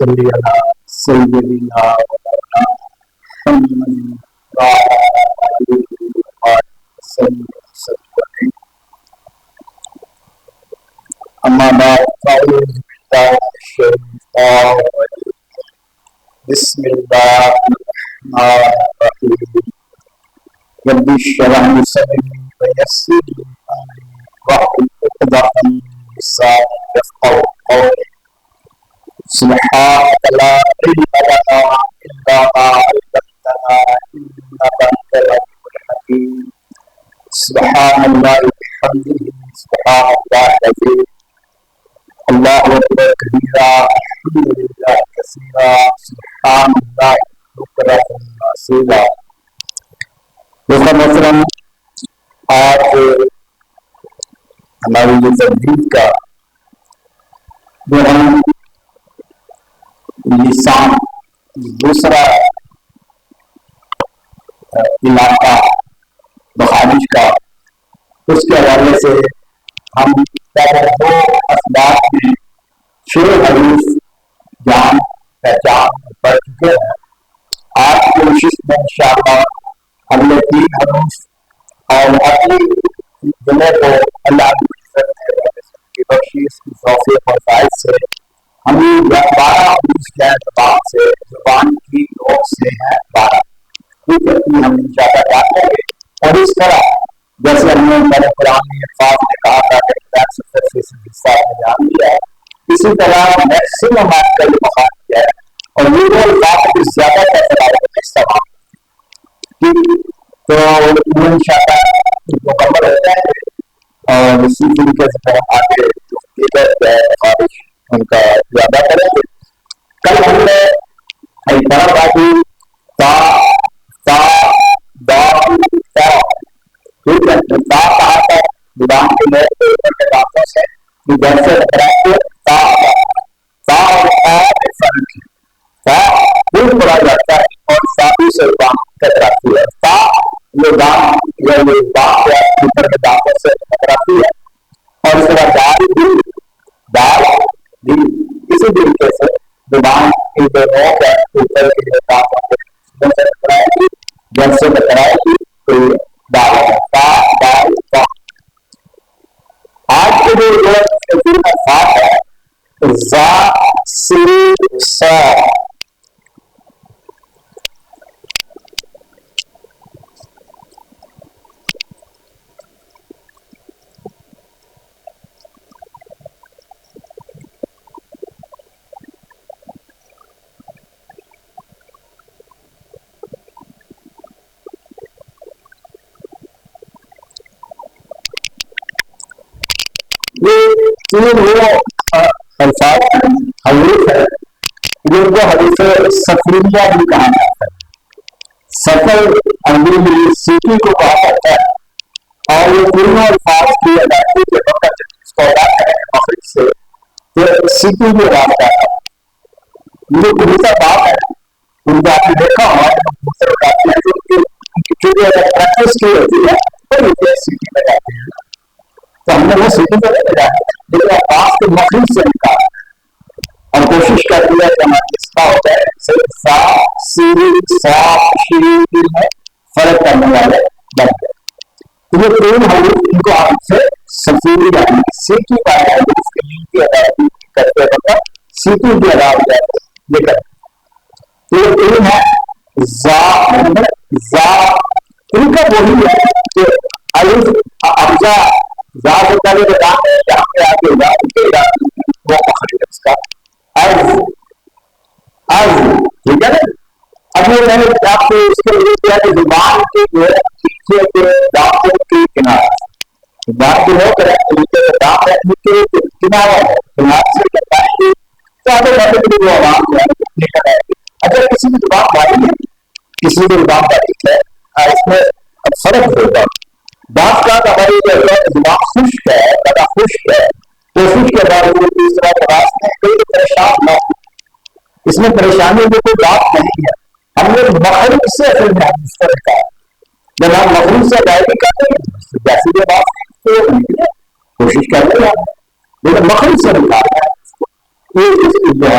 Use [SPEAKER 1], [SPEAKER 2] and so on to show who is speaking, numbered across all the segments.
[SPEAKER 1] صل على سيدنا ومولانا محمد وعلى آله وصحبه وسلم. أما بعد فأعوذ بالله من الشيطان الرجيم. بسم الله الرحمن الرحيم. رب اشرح لي صدري ويسر لي أمري واحلل عقدة من لساني يفقهوا قولي. سبحانك لا علم لنا إلا ما علمتنا إنك أنت العليم الحكيم. سبحان الله وبحمده سبحان الله العظيم. الله أكبر كبيرا الحمد لله كثيرا سبحان الله بكرة وأصيلا. دوستوں محترم، آج ہماری یہ تجدید کا جو ہم لسان دوسرا علاقہ بخارج کا، اس کے حوالے سے ہم دو اسباب میں 6 حدیث جان پہچان پڑھ چکے ہیں. آج کی کوشش میں انشاءاللہ ہم نے 3 حدیث اور اپنی جمعے کو اللہ کی بخشش کی توفیق اور فائد سے ہم 12 حدیث کے اعتبار سے زبان کی روک سے ہیں 12. ٹھیک ہے، ہم انشاءاللہ جانتے ہیں. اور اس طرح جیسے ہم نے پہلے قرآن میں الفاظ نے کہا تھا کہ حصہ جان لیا ہے، اسی طرح میکسیمم آپ کا یہ مقام کیا ہے اور یہ وہ الفاظ کی زیادہ تر استعمال. تو وہ انشاءاللہ مکمل ہو جائیں گے اور اسی طریقے سے ہم آگے خارج ان کا زیادہ کریں گے. کل ہم نے بڑا بازی تا تا دا تا، ٹھیک ہے، تا کہا تھا زبان کے لئے اوپر کے دانتوں سے جیسے اتراتے تا تا اور تا میں فرق ہے. تا دور پڑا جاتا ہے اور ساتھی سے زبان ٹکراتی ہے. تا یہ دان یا یہ دان اوپر کے دانتوں سے ٹکراتی ہے. اور اس طرح دال دل اسی طریقے سے زبان کی جو نوک ہے اوپر کے جو دانتوں سے ٹکرائے گی، جب سے ٹکرائے گی تو یہ دال ہے. تا دال تا. آج کے جو الفاظ ہے زا سین صا، تین وہ الفاظ حدیث ہے جن کو حدیث سفریہ بھی کہا جاتا ہے. سفر انگریزی سیٹی کو کہا جاتا ہے اور یہ تینوں الفاظ کی ادائیگی کے وقت اس کو ادا کریں مخرج سے تو سیٹی بھی ادا کرتا ہے. یہ دوسرا بات ہے ان کو آپ نے دیکھا ہوگا دوسرے اڑاتے ہیں جو پریکٹس کی ہوتی ہے وہ سیٹی میں جاتے ہیں. تو ہم نے وہ سیٹی میں لے جانا لیکن آواز کے مخرج سے نکالا اور کوشش کرتی ہے کہ ہمارا قصہ ہو جائے صرف سا سیری سا شیری میں فرق کرنے والے بن گئے. تو یہ 3 حروف ان کو آپ سے سفیری یعنی سیٹی کا حروف کے لیے کی ادائیگی کرتے وقت سیٹی کی ادا ہو جائے یہ کرتے. تو یہ 3 ہے زا زا، ان کا وہی ہے کہ الف ابجا زا سے پہلے جو دام ہے جہاں پہ آگے ہوگا ان کے علاقے وہ مخرج ہے اس کا ارض ارض. ٹھیک ہے نا. اب یہ میں نے آپ کو اس کے لیے کیا کہ زبان کے جو ہے نیچے کے دانتوں کے کنارے زبان جو ہو کر نیچے کے دانت ہے نیچے کنارہ ہے کنارے سے لگائیں گے تو آگے بڑھنے کے لیے وہ عوام جو ہے نکل آئے گی. اگر کسی کی زبان باری ہے کسی کی زبان باریک ہے اس میں اب فرق ہوگا. بات کا ہماری جو ہے زبان خشک ہے زیادہ خشک ہے تو خشک کے باوجود اس طرح کے راستے میں کوئی پریشان نہ ہو. اس میں پریشانی کی کوئی بات نہیں ہے. ہم نے مخرج سے پھر محدود کر رکھا ہے. جب ہم مخرج سے ادائیگی کرتے ہیں جیسی بھی بات کوشش کرتے ہیں لیکن مخرج سے نکالنا ہے یہ جو ہے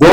[SPEAKER 1] 2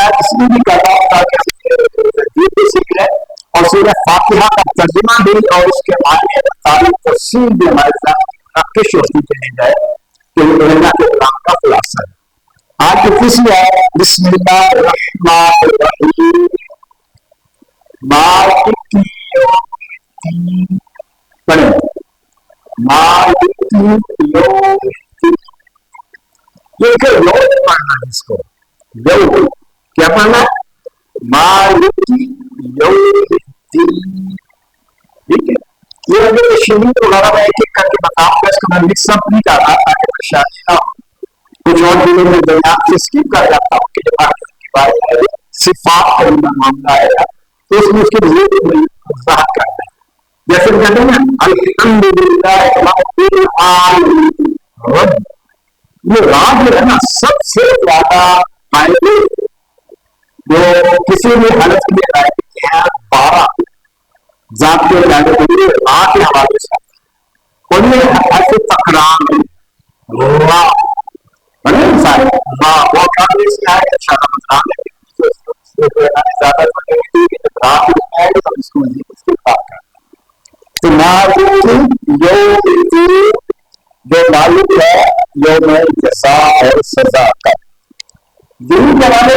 [SPEAKER 1] شاید اس لیے بھی کرتا ہوں تاکہ سیکھ لیں اور سورہ فاتحہ کا ترجمہ بھی اور اس کے معنی تعلق تفصیل بھی ہمارے ساتھ نقش ہوتی چلی جائے کہ اللہ کے کلام کا خلاصہ ہے. آج کی تیسری ہے بسم اللہ الرحمن الرحیم مالک یوم الدین. پڑھیں مالک یوم الدین. یہ کہ یوم پڑھنا ہے اس کو یوم کیا پڑھنا مالک یوم الدین. ٹھیک ہے یہ اگر شریف وغیرہ میں ایک ایک کر کے بتاؤں گا اس کو میں مکس اپ نہیں کر رہا تاکہ پریشانی نہ ہو. کچھ اور دنوں میں درمیان سے اسکپ کر جاتا ہوں کہ جب آگے کی بات ہے صفات کا معاملہ آئے گا تو اس میں اس کی ضرورت وضاحت کرتے ہیں. جیسے کہتے ہیں الحمدللہ رب العالمین. یہ رات جو ہے نا سب سے زیادہ فائدے جو کسی بھی حالت کے لیے رائے کی ہے 12 ذات کے فائدے کے لیے رات کے حوالے سے ان میں ایسے تکرام اللہ سارے وہ کام اس میں آئے اچھا رمضان زیادہ رات میں آئے تو اس کو اس کی بات کرتے تو مالک یوم الدین جو مالک ہے یوم جزا اور سزا کا. دین کے حوالے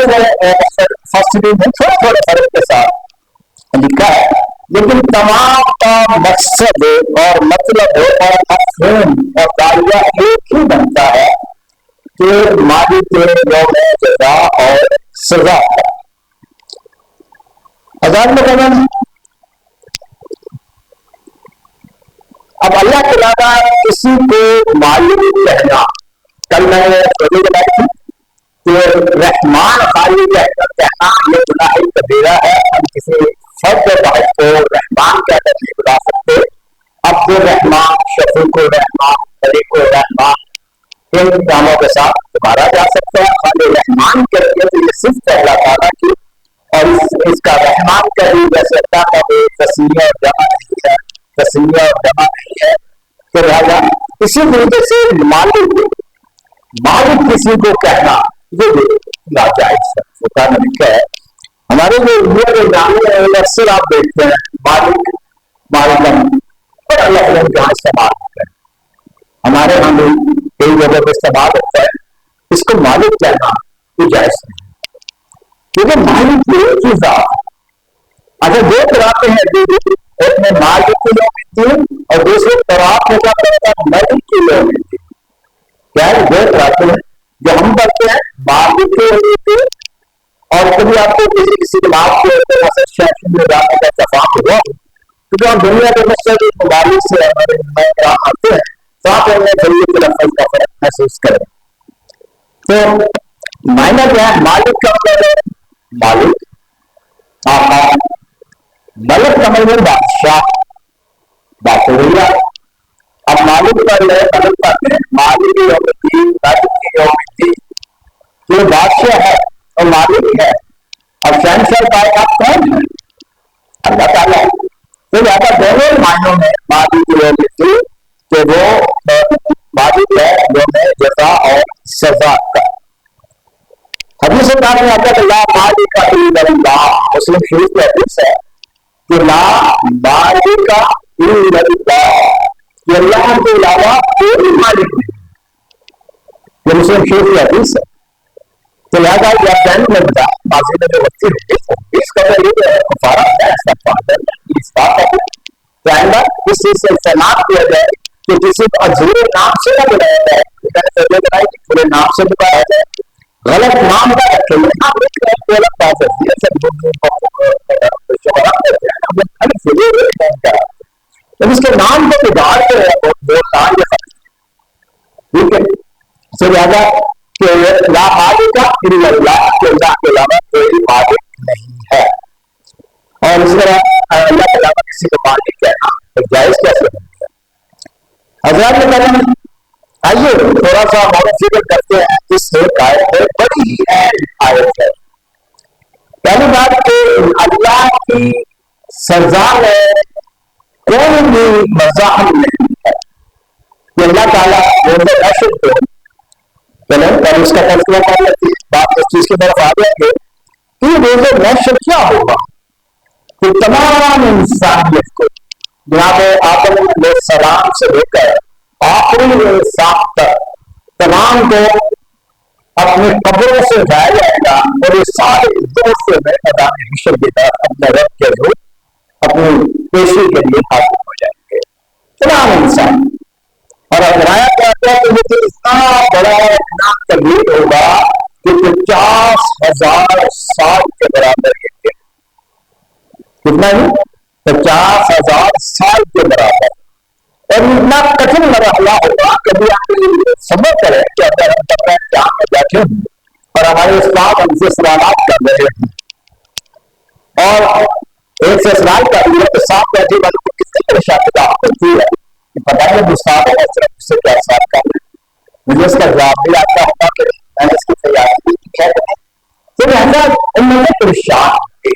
[SPEAKER 1] سے فرسٹ میں تھوڑے تھوڑے فرق کے ساتھ لکھا ہے لیکن تمام کا مقصد اور مطلب اور مفہوم اور دائرہ ایک ہی بنتا ہے کہ مالک یوم جزا اور سزا ہے. ہزار میں قدم اب اللہ کے علاوہ کسی کو مالک کہنا کل میں نے بتائی تھی کہ رحمان خالق کہنا یہ گناہ کبیرہ ہے. ہم کسی فرد واحد کو رحمان کہہ کر نہیں بلا سکتے. عبد الرحمان شفیق الرحمان طریق الرحمان ان کاموں کے ساتھ دوبارہ جا سکتا ہے. خالق رحمان کے لیے تو یہ صرف اللہ تعالیٰ کی اور اس کا رحمان کا بھی جیسے اللہ کا بھی تسمیہ اور جمع نہیں ہے تسمیہ اور جمع نہیں ہے تو لہٰذا اسی طریقے سے مالک کسی کو کہنا یہ ناجائز ہے. خدا نے لکھا ہے ہمارے جو جانے اکثر آپ دیکھتے ہیں مالک مالکن اور اللہ علم جہاں استعمال ہوتا ہے. ہمارے یہاں بھی کئی جگہ پہ استعمال ہوتا ہے. اس کو مالک کہنا یہ جائز نہیں کیونکہ مالک کی ایک ہی ذات. اگر دو قرآن ہیں ایک میں مالک کی یوم الدین اور دوسرے قرآن میں کیا کرتا ہے مالک کی یوم الدین. کیا ہے دو قرآن ہیں جو ہم پڑھتے ہیں مالک کی یوم الدین اور کبھی آپ کو کسی بات کے شیخ میں جانے کا اتفاق ہوا کیونکہ ہم دنیا کے مختلف ممالک سے ہمارے قرآن آتے ہیں تو آپ ہمیں ضرورت کے لفظ کا فرق محسوس کریں. تو معنی کیا ہے مالک کا مطلب ہے مالک آقا ملک کا مطلب بادشاہ بادشاہ. اب مالک پر ملک پاتے ہیں مالک یوم الدین مالک یوم الدین جو بادشاہ ہے اور مالک ہے. اور شہنشاہ کائنات کون ہے اللہ تعالیٰ. تو زیادہ دونوں معنوں میں مالک یوم الدین کہ وہ مالک ہے یوم جزا اور سزا کا. حدیث پاک میں آتا ہے لا مالک الا اللہ. مسلم شریف کی حدیث ہے کہ لا مالک الا اللہ کہ اللہ کے علاوہ کوئی مالک نہیں. یہ مسلم شریف کی حدیث ہے. تو لہٰذا یہ جان میں بتا ماضی میں جو وقتی ہوگی اس کا یہ کفارہ ہے اس بات ہے آئندہ اس چیز سے اجتناب کیا جائے کہ کسی کو عجیب نام سے نہ بلایا جائے پورے نام سے بلایا جائے. غلط نام کا رکھے غلط بات ہوتی ہے جب اس کے نام کو بگاڑ کے بولنا یہ فرق ٹھیک ہے. اس سے زیادہ کہ لا مالک الا اللہ کہ اللہ کے علاوہ کوئی مالک نہیں ہے. اور اس طرح اللہ کے علاوہ کسی کو مالک کہنا جائز کیسے بنتا ہے. حضرات میں آئیے تھوڑا سا فکر کرتے ہیں. اس آیت میں بڑی ہی اہم آیت ہے. پہلی بات کہ اللہ کی سزا میں کوئی بھی مزاحم نہیں ہے کہ اللہ تعالیٰ رشد کو چلیں پہلے اس کا تذکرہ کر لیتے ہیں. بات اس چیز کی طرف آ جائیں گے یہ روز محشر کیا ہوگا کہ تمام انسانیت کو جناب آدم علیہ السلام سے لے کر آخری انسان تک تمام کو اپنے قبروں سے اٹھایا جائے گا اور یہ سارے دوستوں میں میدان حشر کی طرف اپنے رب کے روح اپنی پیشی کے لیے حاضر ہو جائیں گے تمام انسان. اور ابرایا کہتا ہے کہ یہ اتنا بڑا اتنا کبیر ہوگا کہ 50,000 سال کے برابر ہے. کتنا ہی 50,000 سال کے برابر. اور اتنا کٹھن مرحلہ ہوگا. کبھی آپ سمجھ کریں کہ اگر ہم جہاں میں بیٹھے ہوں اور ہمارے استاد ہم سے سوالات کر رہے ہیں اور ایک سے سوال کر رہی ہے تو ساتھ بیٹھے والوں کو کس طرح پریشانی ہوتی ہے کہ پتا نہیں استاد ہے صرف اس سے کیا سوال کر رہے ہیں. مجھے اس کا جواب بھی آتا ہوگا کہ میں نے اس کی تیاری کی ہے تو لہٰذا ان میں پریشان ہوگی.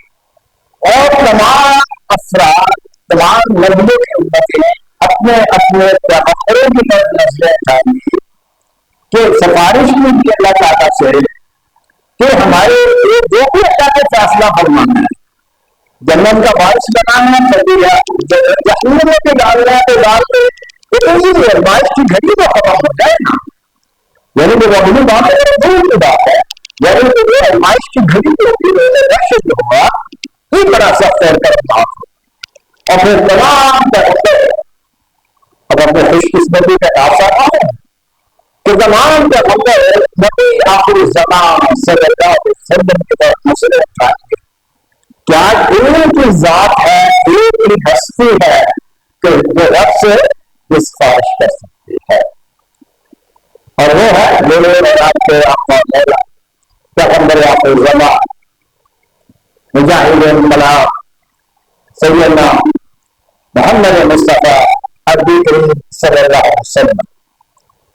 [SPEAKER 1] اور تمام افراد تمام نبیوں کی امتیں اپنے اپنے پیغمبروں کی طرف نظریں اٹھائیں گی کہ سفارش کی ان کی اللہ تعالیٰ سے کہ ہمارے جو بھی اللہ کا فیصلہ فرمانا ہے جنت کا بارش بنانا ہے جہنم میں بھی ڈالنا ہے تو ڈال کے بارش کی گھڑی تو ختم ہو جائے نا. یعنی کہ وہ بات ہے دور کی بات ہے. یعنی کہ وہ ازمائش کی گھڑی جو ہوگا اس طرح سے خیر کر معاف اور پھر تمام اب اپنے خوش قسمتی کا دعویٰ ہے کہ زمان کا مطلب نبی آخر زمان صلی اللہ علیہ وسلم کی طرف مسئلے اٹھائیں گے. کیا ایک ہی ذات ہے ایک ہی ہستی ہے کہ جو رب سے یہ سفارش کر سکتی ہے اور وہ ہے میرے اور آپ کے آقا مولا پیغمبر آخر زمان مجاہد انقلاب سیدنا محمد مصطفیٰ نبی کریم صلی اللہ علیہ وسلم.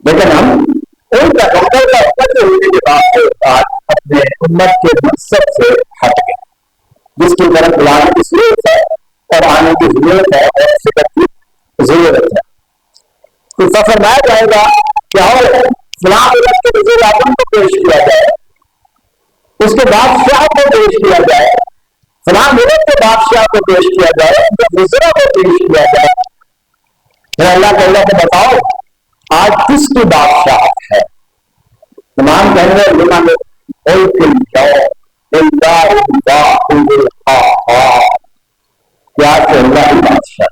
[SPEAKER 1] لیکن ہم ان پیغمبر کا قتل ہونے کے بعد اپنے امت کے مقصد سے ہٹ گئے جس کی طرف بلانے کی ضرورت ہے اور آنے کی ضرورت ہے اور فکر کی ضرورت ہے. تو فرمایا جائے گا کہ اور فلاں امت کے وزیر اعظم کو پیش کیا جائے اس کے بادشاہ کو پیش کیا جائے فلاں ملک کے بادشاہ کو پیش کیا جائے وزرا کو پیش کیا جائے. اللہ کو اللہ کو بتاؤ آج کس کی بادشاہ ہے. تمام کہنے کیا کہ اللہ کی بادشاہ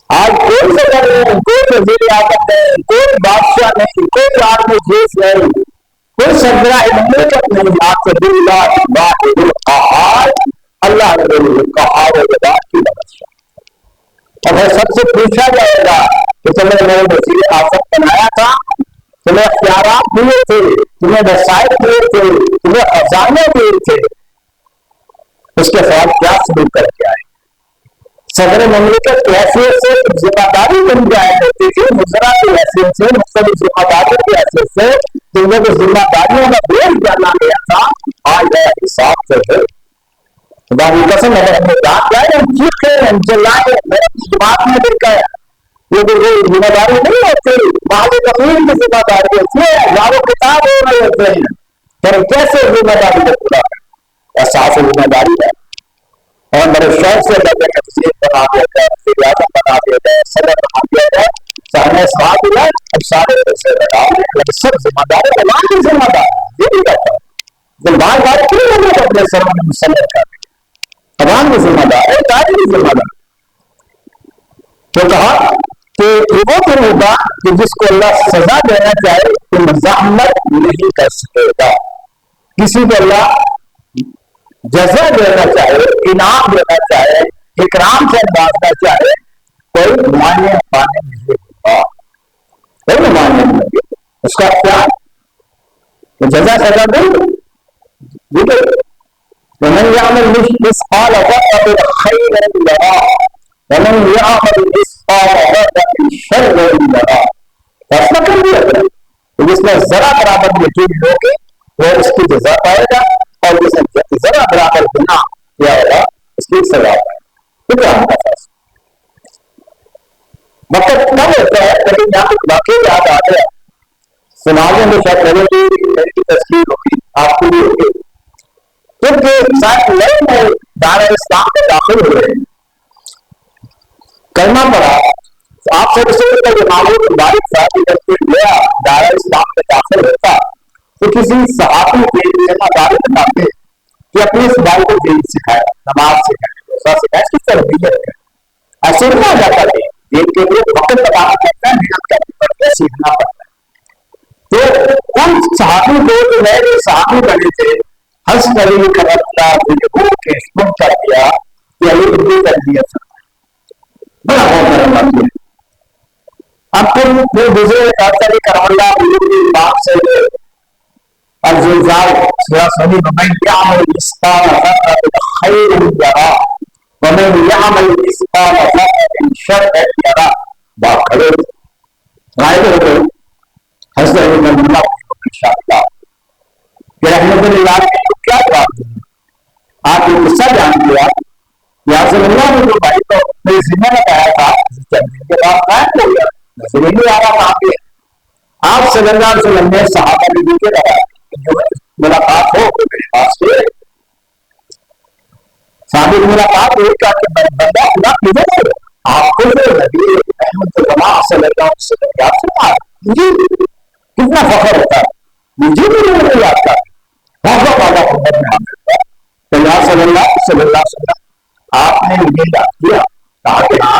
[SPEAKER 1] آج کوئی سے کر رہے ہیں کوئی وزیر اعظم نہیں کوئی بادشاہ نہیں کوئی آدمی جیس نہیں کوئی سربراہ مملکت نہیں آپ سے اللہ کی بادشاہ. اور سب سے پوچھا جائے گا کہ تمہیں میں نے وزیر اعظم بنایا تھا تمہیں اختیارات دیے تھے تمہیں وسائل دیے تھے تمہیں خزانے دیے تھے اس کے ساتھ کیا سلوک کر کے آئے. صدر مملکت کی حیثیت سے ذمہ داری بن جائے کرتی تھی وزراء کی حیثیت سے مختلف ذمہ داریوں کی حیثیت سے تم نے ذمہ داریوں کا بوجھ ڈالا گیا تھا آج ہے حساب سے ہے. خدا کی قسم اگر ہم نے دانت جائے ہم چیخے ہم چلائے میرے بات میں دل کا یہ کوئی ذمہ داری نہیں ہوتی بعض تقریر کی ذمہ داری ہوتی ہے ہزاروں کتاب ہو رہے ہوتے ہیں پھر کیسے ذمہ داری کو پورا کریں احساس ذمہ داری ہے. اور میرے شوق سے لگے کہ تصویر بنا دیا جائے وزیر اعظم بنا دیا جائے صدر بنا دیا جائے سامنے ساتھ ہوا اب سارے پیسے لگا لیکن سب ذمہ دار عوام کی ذمہ دار یہ بھی کہتا ہے بار بار کیوں لوگ اپنے سروں میں مسلط کر عوام کی ذمہ دار ہے تاریخ کی ذمہ دار. تو کہا کہ وہ دن ہوگا کہ جس کو اللہ سزا دینا چاہے تو مزاحمت نہیں کر سکے گا. کسی کو اللہ جزا دینا چاہے انعام دینا چاہے اکرام سے نوازنا چاہے کوئی نمائندے پانے نہیں ہوگا کوئی نمائندے نہیں ہوگی اس کا کیا جزا سزا دے ومن يعمل مثقال ذرة خيرا يره ومن يعمل مثقال ذرة شرا يره. فیصلہ کر دیا تو جس میں ذرا برابر یقین ہوگی وہ اس کی جزا پائے گا اور جس نے ذرا برابر گناہ کیا ہوگا اس کی سزا پائے گا. تو کیا ہوگا فیصلہ وقت کم ہوتا ہے لیکن یہاں واقعی یاد آ گیا سنانے میں شاید میری تصویر ہوگی آپ کو بھی ہوگی. جب صاحب نئے دار اسلام میں داخل ہوئے، کرنا پڑا. آپ سے جو معلوم بارک صاحب جب کوئی نیا دار اسلام میں داخل ہوتا تو کسی صحابی کے ذمہ داری بناتے کہ اپنے اس بھائی کو دین سکھائے، نماز سکھائے، روزہ سکھائے، اس کی تربیت کرے. ایسے نہیں آ جاتا کہ دین کے لیے وقت لگانا پڑتا ہے، محنت کرنی پڑتی ہے، سیکھنا پڑتا ہے. تو ان صحابی کو جو نئے صحابی بنے تھے ہنس کری کرتا کے شروع کر دیا کہ علی کی تربیت بڑا بہت ہے. اب پھر گزرے کرم اللہ باپ سے الزلزال سنی ومن يعمل مثقال ذرة خيرا يره ومن يعمل مثقال ذرة شرا يره. باپ کھڑے غائب ہو گئے. حضرت رحمۃ اللہ انشاءاللہ کہ رحمۃ اللہ نے تو کیا جواب دیا. آپ یہ قصہ جان لیا یا رسول اللہ نے جو بھائی کو میرے ذمہ لگایا تھا چند دن کے بعد غائب ہو گیا، نظر ہی نہیں آ رہا کہاں پہ. آپ صلی اللہ علیہ وسلم نے صحابہ نے کے لگایا جو ملاقات ہو تو میرے پاس سے صحابی ملاقات ہوئی کہ بندہ خدا کدھر ہے؟ آپ کو جو نبی احمد اللہ صلی اللہ علیہ وسلم یاد سنا مجھے کتنا فخر ہوتا ہے، مجھے بھی نہیں یاد تھا بہت بڑا خبر میں حاضر تھا. تو یا صلی اللہ علیہ وسلم آپ نے مجھے یاد کیا، کہا کہ ہاں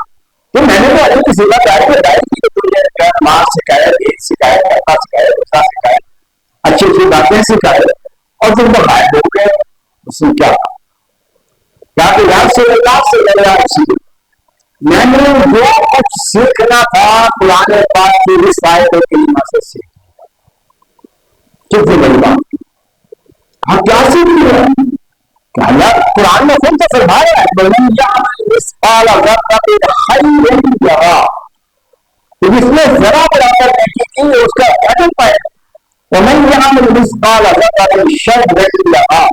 [SPEAKER 1] تو میں نے تو ابھی کسی کا چاہے ہدایت کی تو تجھے نماز سکھائے، دین سکھائے، کرنا سکھائے، روزہ سکھائے، اچھی اچھی باتیں سکھائے اور تم تو غائب ہو گئے. اس نے کیا کہا کہ یا صلی اللہ صلی اللہ علیہ وسلم میں نے جو کچھ سیکھنا تھا قرآن پاک کی اس آیت کریمہ سے سیکھا. کتنی بڑی بات. ہم کیا سیکھ رہے ہیں کہ اللہ قرآن میں خود تو فرمایا ہے وَمَن يَعْمَلْ مِثْقَالَ ذَرَّةٍ خَيْرًا يَرَهُ. تو جس نے ذرا برابر نیکی کی اس کا اجر پائے. وَمَن يَعْمَلْ مِثْقَالَ ذَرَّةٍ شَرًّا يَرَهُ.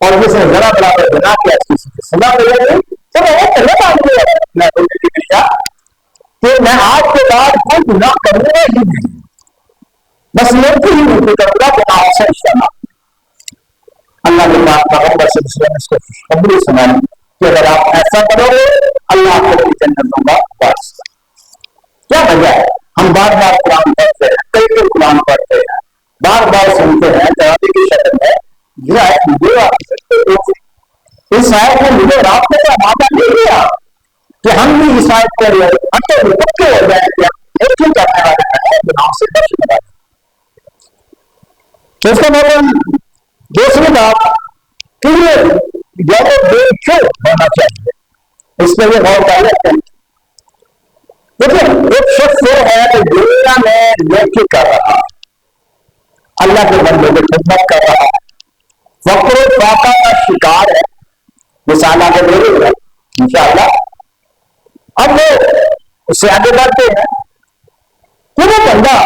[SPEAKER 1] اور جس نے ذرا برابر گناہ کیا اس کی سزا ملے گی. چلو وہ پہلے بات ہے میں بولنے کی بجا کہ میں آج کے بعد کوئی گناہ کرنے ہی نہیں، بس نیکی ہی نہیں کروں گا کہ آپ سے شرما. اللہ کے پاک پیغمبر صلی اللہ علیہ وسلم اس کو خوشخبری سنائی کہ اگر آپ ایسا کرو گے اللہ آپ کو جنتوں کا وارث. کیا وجہ ہے؟ ہم بار بار قرآن پڑھتے ہیں، کئی قرآن پڑھتے ہیں، بار بار سنتے ہیں جوابی کی شکل میں یہ آیت مجھے آپ سکتے. اس آیت میں مجھے رابطے کا وعدہ نہیں دیا کہ ہم بھی اس آیت کے لیے اچھے متوقع ہو جائیں کہ ایک ہی کرنے والے ہیں گناہوں سے بچنے والے. اس کا مطلب دوسری بات کہ یہ جب کیوں ہونا چاہیے اس پہ یہ غور کر لیتے ہیں. دیکھیں ایک شخص وہ ہے کہ دنیا میں نیکی کر رہا، اللہ کے بندے کی خدمت کر رہا، فقر و فاقہ کا شکار ہے، مثال آگے دے گا انشاءاللہ. اب وہ اس سے آگے بڑھتے ہیں کہ وہ بندہ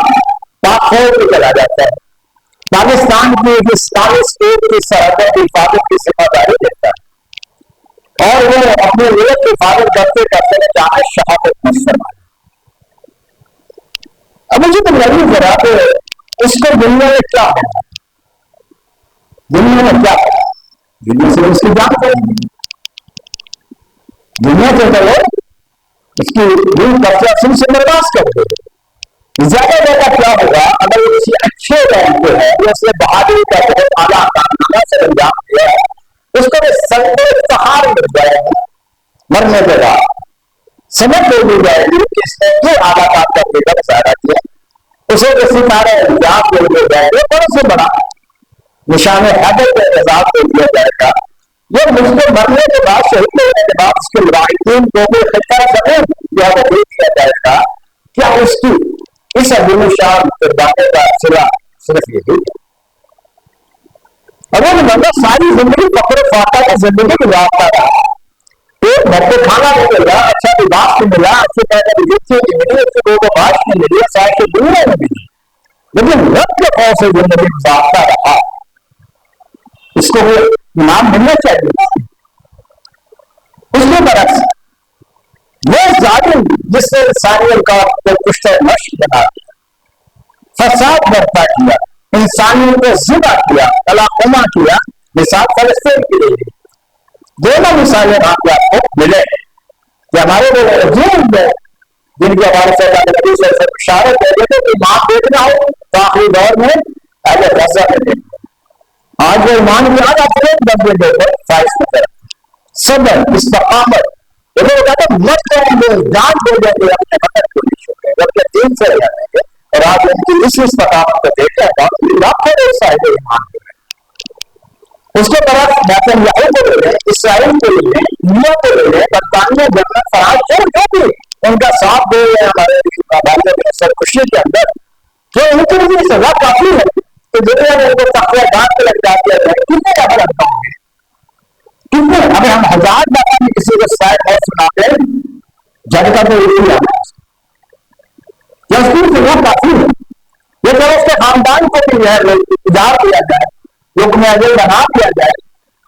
[SPEAKER 1] پاک خیر پہ چلا جاتا ہے، پاکستان کی اسلامی اسٹیٹ کی سرحدوں کی حفاظت کی ذمہ داری دیتا ہے اور وہ اپنے ملک کی حفاظت کرتے کرتے جانے شہادت میں فرمائے. اب مجھے تو لگی ذرا کہ اس کو دنیا میں کیا ہوگا، دنیا میں کیا ہوگا، دنیا سے اس کی جان کریں گے، دنیا کے چلو اس کی روح کفلاسن سے برداشت کر دے. زیادہ زیادہ کیا ہوگا اگر وہ کسی اچھے رینک پہ ہے یا اس نے بہادری کا بہت اعلیٰ کارنامہ سے انجام دیا ہے، اس کو بھی سب افتخار مل جائے گا. مرنے کے بعد سمجھ لے لی جائے گی کہ اس نے جو اعلیٰ کام کا بیٹا مظاہرہ کیا، اسے جو ستارے انجام دے دیے جائے گے بڑے سے بڑا نشان حیدر کا اعزاز دے دیا جائے گا. یہ مجھ کو مرنے کے بعد شہید ہونے کے بعد اس کے مراحتین کو بھی خطہ سمجھ دیا جائے گا. کیا اس کی اس عظیم شان کردار کا سلا صرف یہی ہے؟ اگر بندہ ساری زندگی فقر فاقہ کی زندگی گزارتا رہا، ایک بھٹے کھانا نہیں ملا، اچھا لباس نہیں ملا، اچھے پیدا جتنے نہیں ملی، اچھے لوگوں کو باش نہیں ملی، سائے کے دور نہیں ملی، لیکن رب کے خوف سے زندگی گزارتا رہا، اس کو وہ انعام ملنا چاہیے. اس کے برعکس وہ ظالم جس نے انسانیت کا کشتہ مشق بنا دیا، فساد برپا کیا، انسانیت کو ذبح کیا، تلاقمہ کیا، مثال فلسطین کی رہی ہے. دونوں مثالیں وہاں پہ آپ کو ملے کہ ہمارے وہ وجود ہے جن کے ہمارے ساتھ نبی صلی اللہ علیہ وسلم اشارت کر دیتے کہ ایمان دیکھنا ہو تو آخری دور میں اہل غزہ میں دیکھنا. آج وہ ایمان کی آج آپ ایک بندے دیکھو فائز کی طرف صبر استقامت وہ کہتا مت کریں گے جان دے دیں گے اپنے مدد کو نہیں چھوڑیں گے اپنے دین سے رہیں گے. اور آج ان کی اس استقامت کو دیکھا ہے لاکھوں لوگ صاحب ایمان کے ہیں. اس کے طرف نیتنیاہو کو لے لیں, اسرائیل کو لے لیں, انڈیا کو لے لیں, برطانیہ جنرل فراز جو بھی ان کا ساتھ دے رہے ہیں ہمارے بھائیوں میں سرکشی کے اندر جو ان کے لیے سزا کافی ہے کہ دنیا میں ان کو تقوی ڈانٹ کے لگ جاتے ہیں کتنے کا لگتا ہوں گے کتنے ہمیں ہم ہزار بار میں کسی کو شاید اور سناتے جج کا تو یہی آنا یا اس کی سزا کافی ہے. یہ تو اس کے خاندان کو بھی اجار دیا جائے حکم اجل بنا دیا جائے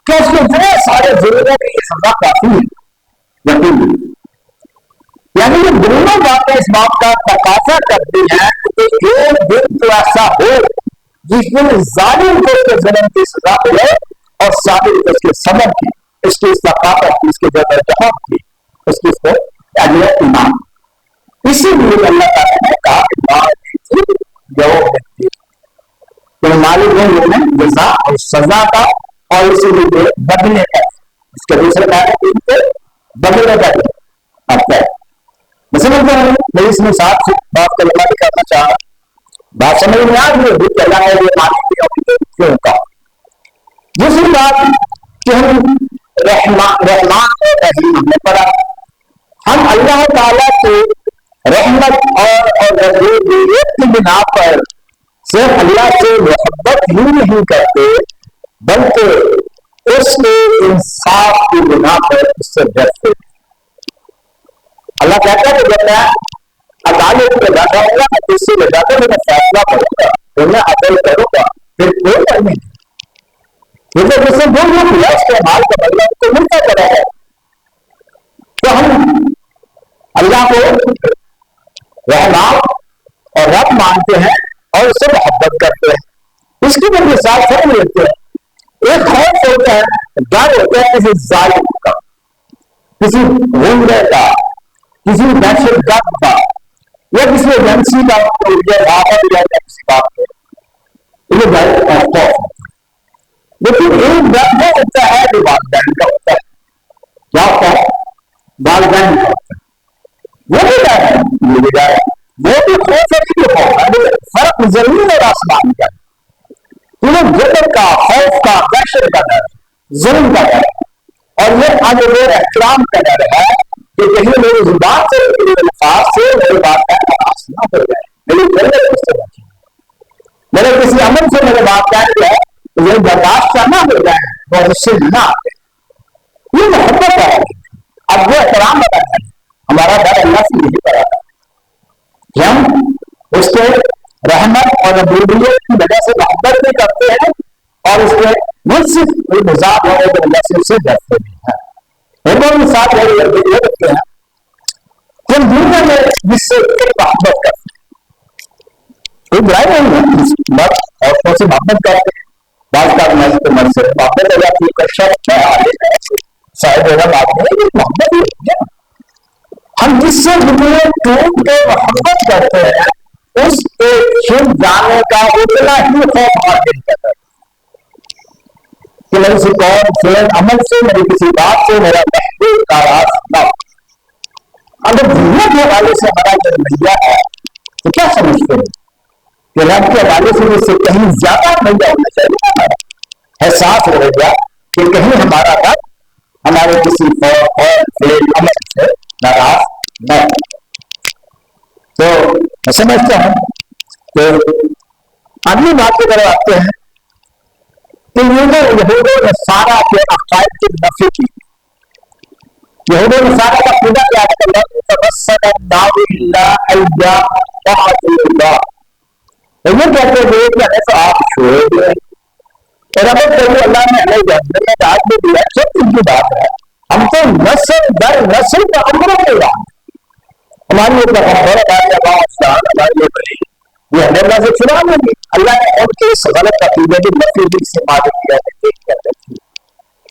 [SPEAKER 1] کہ اس کے اتنے سارے ضروروں کی یہ سزا کافی ہے. یقین یعنی یہ دونوں باتیں اس بات کا تقاضا کرتی ہیں کہ ایک دن تو ایسا ہو جس دن ظالم کو اس کے ظلم کی سزا ملے اور صابر کو اس کے صبر کی اس کی ثقافت کی اس کے جدوجہد کی اس کی اجر ایمان. اسی لیے اللہ تعالیٰ نے کہا کہ مالک ہیں جزا اور سزا کا اور اسی لیے بدلے کا. اس کے دوسرے بدلے کا اب ہے سمجھتے ہیں. میں اس میں ساتھ بات کلمہ بھی کرنا چاہ رہا بات سمجھ میں آ گئی کہ اللہ نے یہ مالک کیوں کہا. دوسری بات کہ ہم رحمان اور رحیم ہم نے پڑھا ہم اللہ تعالیٰ کے رحمت اور رحمت کی بنا پر صرف اللہ سے محبت ہی نہیں کرتے بلکہ اس کے انصاف کی بنا پر اس سے ڈرتے. اللہ کہتا ہے کہ جب میں عدالت میں بیٹھا ہوں گا میں کس سے لے جا کر میں فیصلہ کروں گا پھر میں عدل کروں گا پھر کوئی کرنے نہیں کیونکہ جس سے جو کیا اس کے مال کا بدلہ ان کو ملتا چلا ہے. تو ہم اللہ کو رحمان اور رب مانتے ہیں اور اس سے محبت کرتے ہیں. اس کی بھی مثال سمجھ لیتے ہیں. ایک خوف ہوتا ہے ڈر ہوتا ہے کسی ظالم کا کسی غنڈے کا کسی دہشت گرد کا یا کسی ایجنسی کا کسی بات کو یہ ڈر اور خوف ہوتا ہے. لیکن ایک ڈر وہ ہوتا ہے جو والدین کا ہوتا ہے کیا ہوتا ہے والدین کا ہوتا ہے وہ بھی ڈر ہے یہ بھی ڈر ہے وہ بھی خوف ہے کہ خوف ہے فرق زمین اور آسمان کا ہے. جبر کا خوف کا دہشت کا ڈر ظلم کا ڈر اور یہ عدل و احترام کا ڈر ہے کہ کہیں میری زبان سے میرے الفاظ سے میری بات کا احساس نہ ہو جائے میری ضرورت کس سے بچی میرے کسی عمل سے میرے بات کہہ دیا تو یہ برداشت نہ ہو جائے اور اس سے نہ آتے. یہ محبت ہے. اب وہ احترام بتا ہے ہمارا ڈر اللہ سے یہی پڑا تھا کہ ہم اس کے رحمت اور ربوبیت کی وجہ سے محبت بھی کرتے ہیں اور اس کے منصف مذاق ہونے کی وجہ سے اسے ڈرتے بھی ہیں. ایک ساتھ یہ رکھتے ہیں کہ دنیا میں جس سے محبت کرتے ہیں کوئی برائی نہیں ہے مرد عورتوں سے محبت کرتے ہیں بعض کا مرد سے محبت ہو جاتی ہے شخص شاید ہوگا بات نہیں یہ محبت ہی ہوتی ہے. ہم جس سے دنیا ٹوٹ کے محبت کرتے ہیں اس کے چھپ جانے کا اتنا ہی خوف ہمارے دل کا ہے کہ میری کسی قول فعل عمل سے میری کسی بات سے میرا محبوب کا راز نہ ہو. اگر دنیا کے حوالے سے ہمارا جو رویہ ہے تو کیا سمجھتے ہیں کہ رب کے حوالے سے اس سے کہیں زیادہ رویہ ہونا چاہیے ہمارا احساس رویہ کہ کہیں ہمارا رب ہمارے کسی قول فعل عمل سے ناراض نہ. تو میں سمجھتا ہوں کہ اگلی بات کی طرف آتے ہیں کہ یہودوں نے سارا کے عقائد کی نفی کی. یہودوں نے سارا کا پوجا کیا یہ کہتے ہوئے کہ ایسا آپ چھوڑ گئے اور اگر کوئی اللہ نے ہمیں جنت میں ڈال بھی دیا سب ان کی بات ہے. ہم تو نسل در نسل کا عمروں کے بعد ہماری یہ پیغمبر ہماری یہ ہمیں اللہ سے چھڑا لیں گے. اللہ نے ان کے اس غلط عقیدے کی نفی بھی سے معلوم کیا